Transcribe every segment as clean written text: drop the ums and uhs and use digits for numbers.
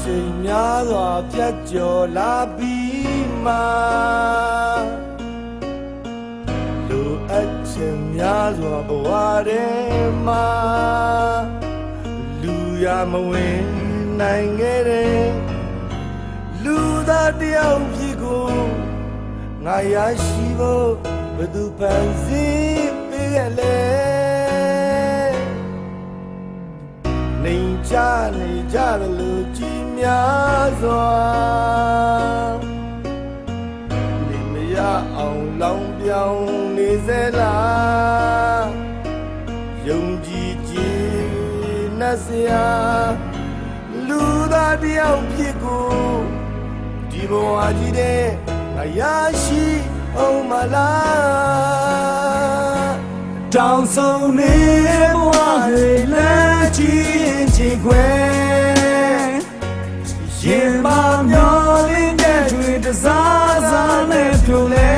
ချိန်များစွာဖြတ်ကျော်လာပြီးမှလူအပ်ချင်များစွာဘဝထဲမှာလူရမဝင်နိုင်ခဲ့တဲ့လူသားတယောက်ဖြစ်ကိုငါရရှိဖို့ဘယ်သူဖန်ဆင်းပေးရလဲနေကြနေကြတယ်လို့ကြီးများစွာနေမရအောင်လောင်ပြောင်နေစေလားယုံကြည်ခြင်းနဲ့စရာလူသားတယောက်ဖြစ်ကိုဒီဘဝကြီးတဲ့ငါရရှိအောင်မလားတောင်ဆုံးနေဘဝတွေလက်ချင်ချင်ခွဲရင်မမျောလင်းတဲ့တွေတစားစားနဲ့ပြိုလဲ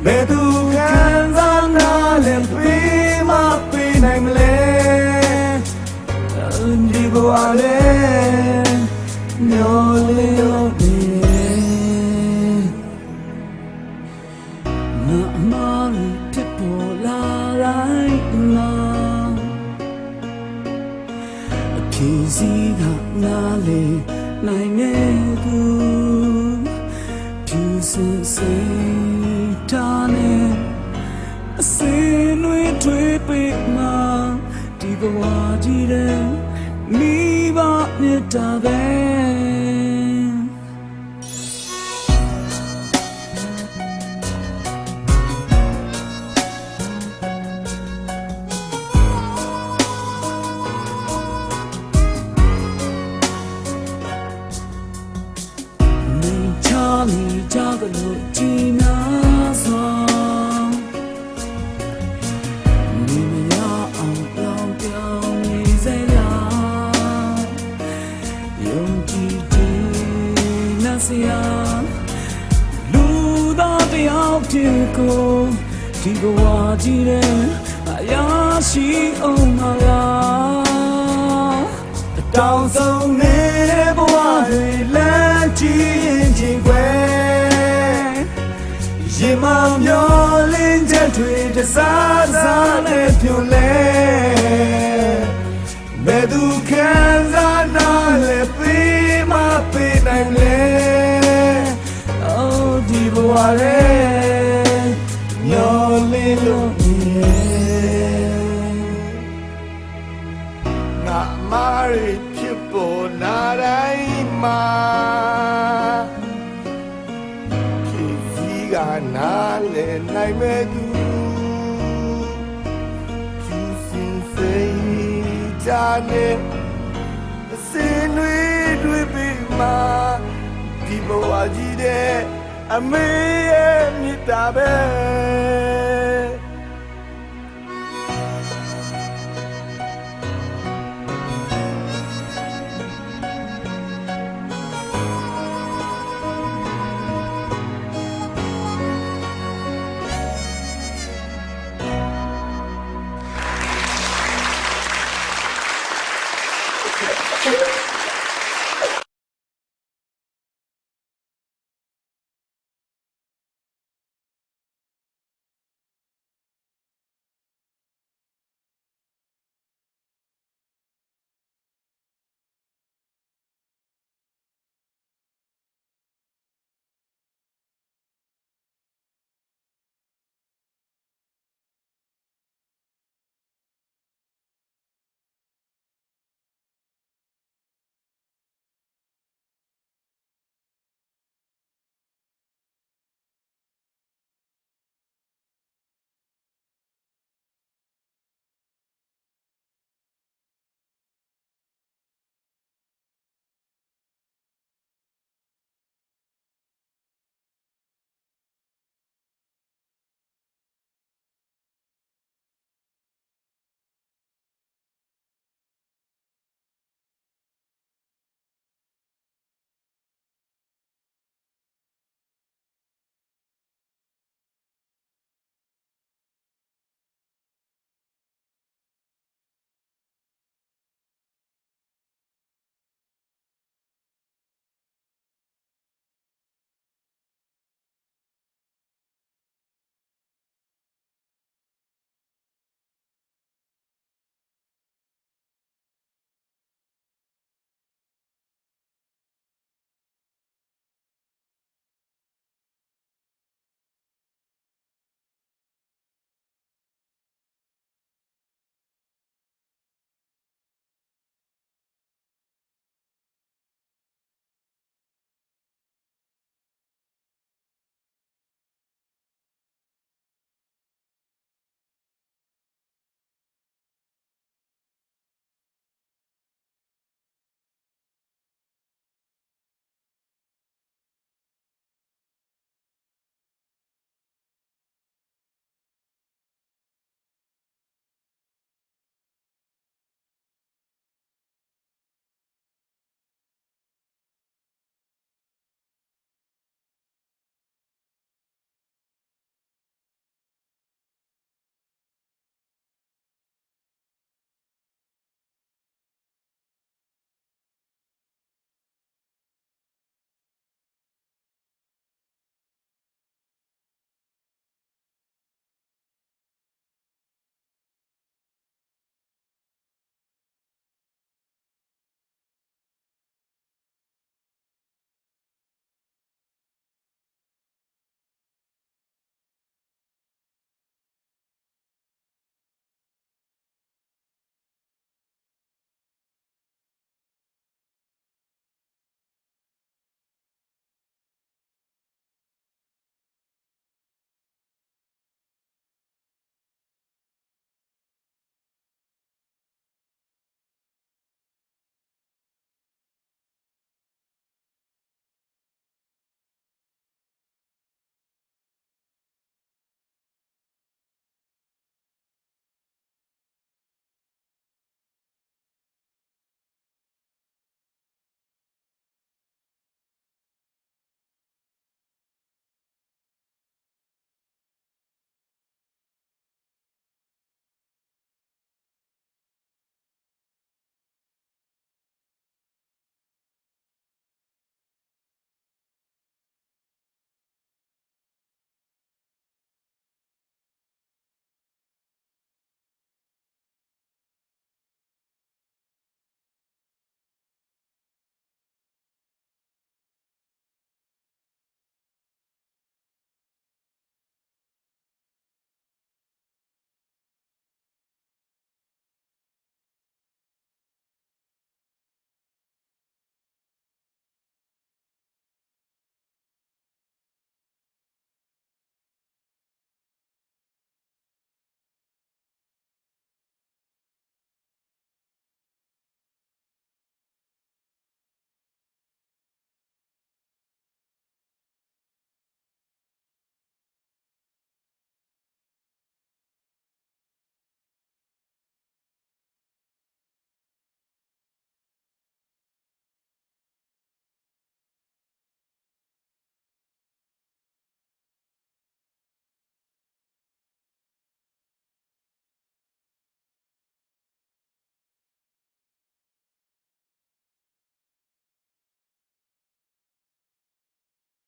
ဘယ်သူခံစားနာလဲပေးမပေးနိုင်မလဲဒီဘဝလေးမျောလင်းလို့နေငါအမားဖြစ်ပေါ်လာတိုင်းငါအဖြေစီကနားလေနိုင်နေသူဖြူစင်စိတ်ထားနေအစင်းတွေထွေးပိတ်မှာဒီဘဝကြီးတဲ့မိဘမြတ်တာပဲနေကြတယ်လို့ကြည်နာစွာနေမရအောင်ပြောင်းပြောင်းနေစေလားယုံကြည်ခြင်းနဲ့စရာလူသားတယောက်ဖြစ်ကိုဒီဘဝကြီးတဲ့အရာရှိအောင်မလားတောင်ဆုံးနေတဲ့ဘဝတွေလက်ကြည့်ခြင်းခွဲရင်မမျောလင်းချက်တွေတစားစားနဲ့ပြိုလဲဘယ်သူခံစားနာလဲပေးမပေးနိုင်လဲအော်ဒီဘဝလေးမျောလင်းလို့ငါမာရီဖြစ်ပေါ်လာတိုင်းမှာနားလည်နိုင်မဲ့သူကျူးစင်စိတ်ချနဲ့အစင်းတွေပြီးမှဒီဘဝကြီးတဲ့အမေရဲ့မြတ်တာပဲ